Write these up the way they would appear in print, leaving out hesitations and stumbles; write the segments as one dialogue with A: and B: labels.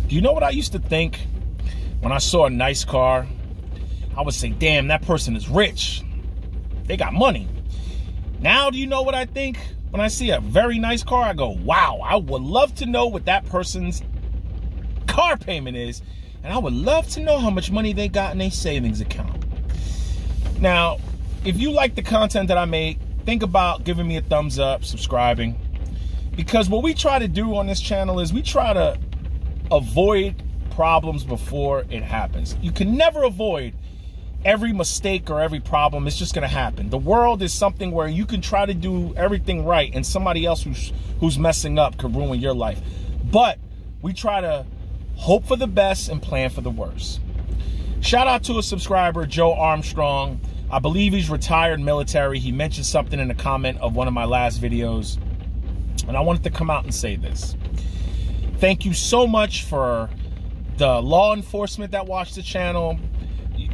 A: Do you know what I used to think when I saw a nice car? I would say, damn, that person is rich. They got money. Now, do you know what I think? When I see a very nice car, I go, wow, I would love to know what that person's car payment is. And I would love to know how much money they got in their savings account. Now, if you like the content that I make, think about giving me a thumbs up, subscribing. Because what we try to do on this channel is we try to avoid problems before it happens. You can never avoid every mistake or every problem. It's just going to happen. The world is something where you can try to do everything right and somebody else who's messing up could ruin your life. But we try to hope for the best and plan for the worst. Shout out to a subscriber, Joe Armstrong. I believe he's retired military. He mentioned something in a comment of one of my last videos, and I wanted to come out and say this. Thank you so much for the law enforcement that watch the channel,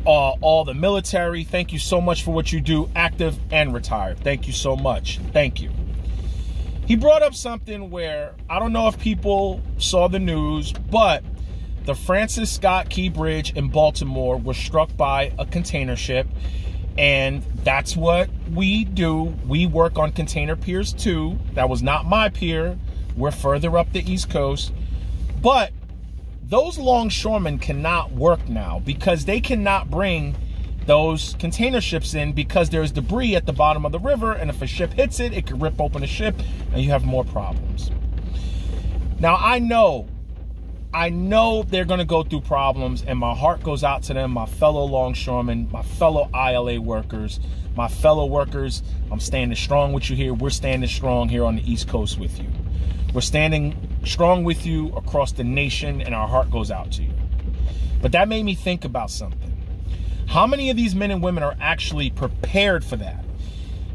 A: all the military. Thank you so much for what you do, active and retired. Thank you so much. Thank you. He brought up something where I don't know if people saw the news, but the Francis Scott Key Bridge in Baltimore was struck by a container ship, and that's what we do. We work on container piers too. That was not my pier. We're further up the East Coast. But those longshoremen cannot work now because they cannot bring those container ships in because there's debris at the bottom of the river, and if a ship hits it, it could rip open a ship and you have more problems. Now, I know they're going to go through problems, and my heart goes out to them, my fellow longshoremen, my fellow ILA workers, my fellow workers. I'm standing strong with you here. We're standing strong here on the East Coast with you. We're standing strong with you across the nation, and our heart goes out to you. But that made me think about something. How many of these men and women are actually prepared for that?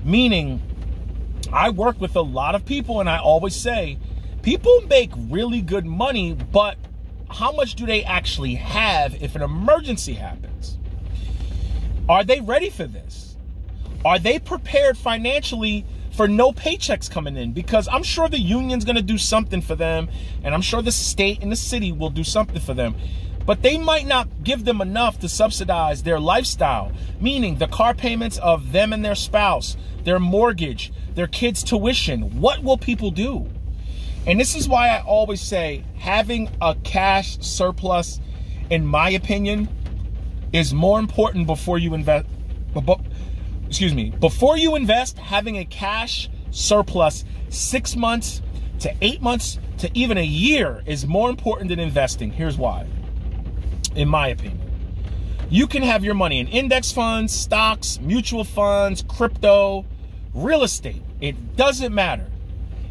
A: Meaning, I work with a lot of people, and I always say, people make really good money, but how much do they actually have if an emergency happens? Are they ready for this? Are they prepared financially for no paychecks coming in? Because I'm sure the union's going to do something for them, and I'm sure the state and the city will do something for them. But they might not give them enough to subsidize their lifestyle, meaning the car payments of them and their spouse, their mortgage, their kids' tuition. What will people do? And this is why I always say having a cash surplus, in my opinion, is more important before you invest. Before you invest, having a cash surplus 6 months to 8 months to even a year is more important than investing. Here's why. In my opinion, you can have your money in index funds, stocks, mutual funds, crypto, real estate. It doesn't matter.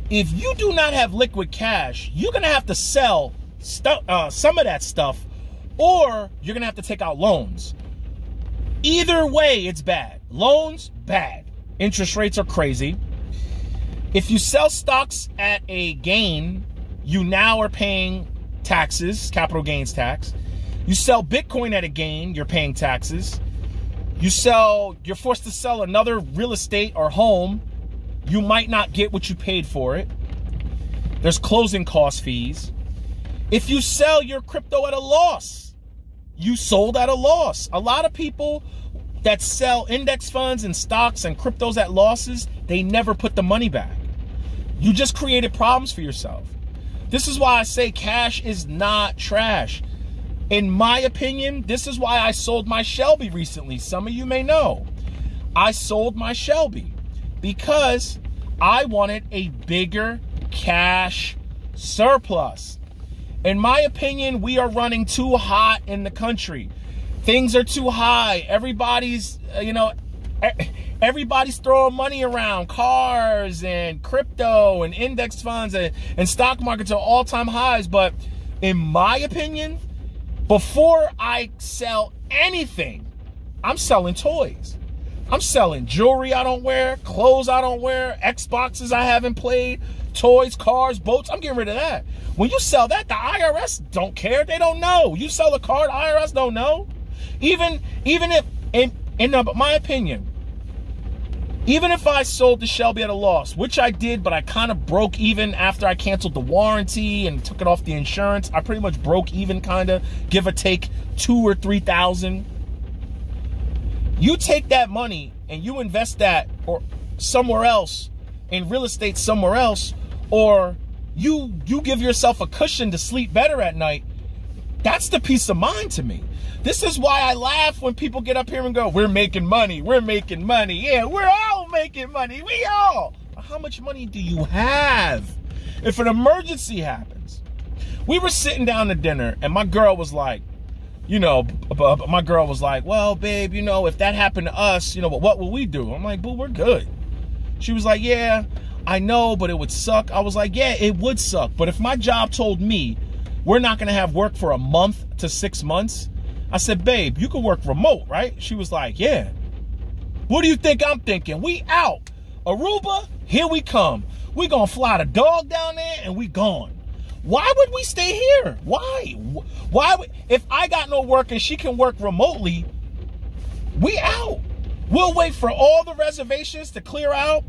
A: If you do not have liquid cash, you're going to have to sell some of that stuff, or you're going to have to take out loans. Either way, it's bad. Loans, bad. Interest rates are crazy. If you sell stocks at a gain, you now are paying taxes, capital gains tax. You sell Bitcoin at a gain, you're paying taxes. You're forced to sell another real estate or home, you might not get what you paid for it. There's closing cost fees. If you sell your crypto at a loss, you sold at a loss. A lot of people that sell index funds and stocks and cryptos at losses, they never put the money back. You just created problems for yourself. This is why I say cash is not trash. In my opinion, this is why I sold my Shelby recently. Some of you may know. I sold my Shelby because I wanted a bigger cash surplus. In my opinion, we are running too hot in the country. Things are too high. Everybody's, everybody's throwing money around. Cars and crypto and index funds and stock markets are all-time highs. But in my opinion, before I sell anything, I'm selling toys. I'm selling jewelry I don't wear, clothes I don't wear, Xboxes I haven't played, toys, cars, boats. I'm getting rid of that. When you sell that, the IRS don't care. They don't know. You sell a car, the IRS don't know. Even if, in my opinion, Even if I sold the Shelby at a loss, which I did, but I kind of broke even after I canceled the warranty and took it off the insurance. I pretty much broke even, kind of, give or take 2,000 or 3,000. You take that money and you invest that or somewhere else, in real estate somewhere else, or you give yourself a cushion to sleep better at night. That's the peace of mind to me. This is why I laugh when people get up here and go, we're making money, we're making money. Yeah, we're all making money, we all. But how much money do you have if an emergency happens? We were sitting down to dinner and my girl was like, well, babe, if that happened to us, what will we do? I'm like, boo, we're good. She was like, yeah, I know, but it would suck. I was like, yeah, it would suck. But if my job told me we're not going to have work for a month to 6 months, I said, babe, you can work remote, right? She was like, yeah. What do you think I'm thinking? We out. Aruba, here we come. We gonna fly the dog down there and we gone. Why would we stay here? Why? If I got no work and she can work remotely, we out. We'll wait for all the reservations to clear out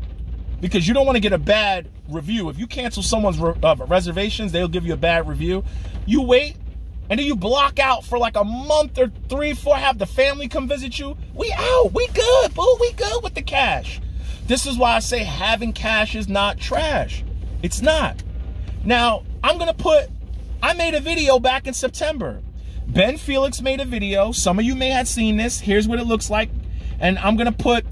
A: because you don't want to get a bad review. If you cancel someone's reservations, they'll give you a bad review. You wait. And then you block out for like a month or 3, 4, have the family come visit you. We out. We good, boo. We good with the cash. This is why I say having cash is not trash. It's not. Now, I made a video back in September. Ben Felix made a video. Some of you may have seen this. Here's what it looks like. And I'm gonna put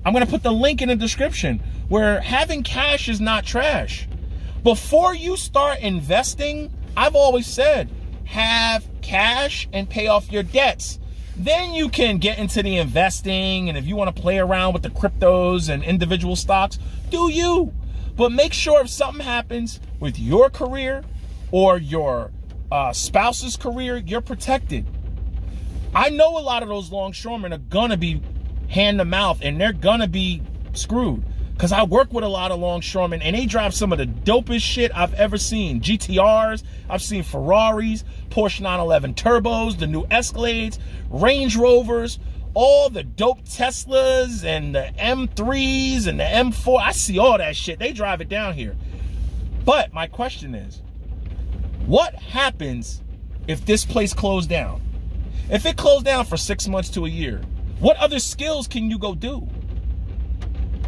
A: the link in the description where having cash is not trash. Before you start investing, I've always said, have cash and pay off your debts. Then you can get into the investing, and if you want to play around with the cryptos and individual stocks, do you. But make sure if something happens with your career or your spouse's career, you're protected. I know a lot of those longshoremen are gonna be hand to mouth and they're gonna be screwed. Because I work with a lot of longshoremen and they drive some of the dopest shit I've ever seen. GTRs, I've seen Ferraris, Porsche 911 Turbos, the new Escalades, Range Rovers, all the dope Teslas and the M3s and the M4. I see all that shit. They drive it down here. But my question is, what happens if this place closed down? If it closed down for 6 months to a year, what other skills can you go do?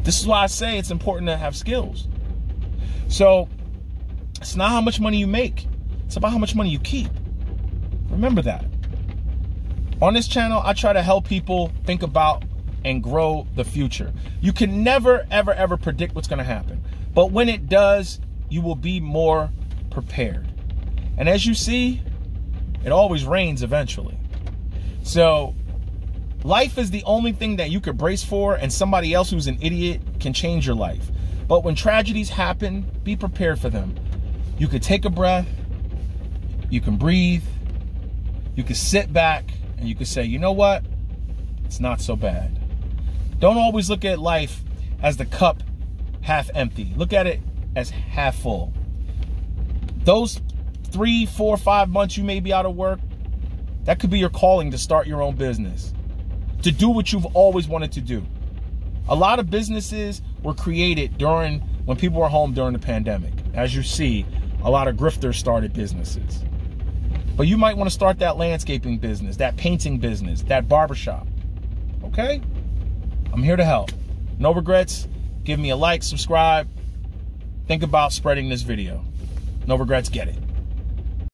A: This is why I say it's important to have skills. So it's not how much money you make. It's about how much money you keep. Remember that. On this channel, I try to help people think about and grow the future. You can never, ever, ever predict what's going to happen. But when it does, you will be more prepared. And as you see, it always rains eventually. So life is the only thing that you could brace for, and somebody else who's an idiot can change your life. But when tragedies happen, be prepared for them. You could take a breath, you can breathe, you can sit back, and you can say, you know what? It's not so bad. Don't always look at life as the cup half empty. Look at it as half full. Those 3, 4, 5 months you may be out of work, that could be your calling to start your own business, to do what you've always wanted to do. A lot of businesses were created when people were home during the pandemic. As you see, a lot of grifters started businesses. But you might want to start that landscaping business, that painting business, that barbershop. Okay? I'm here to help. No regrets. Give me a like, subscribe. Think about spreading this video. No regrets, get it.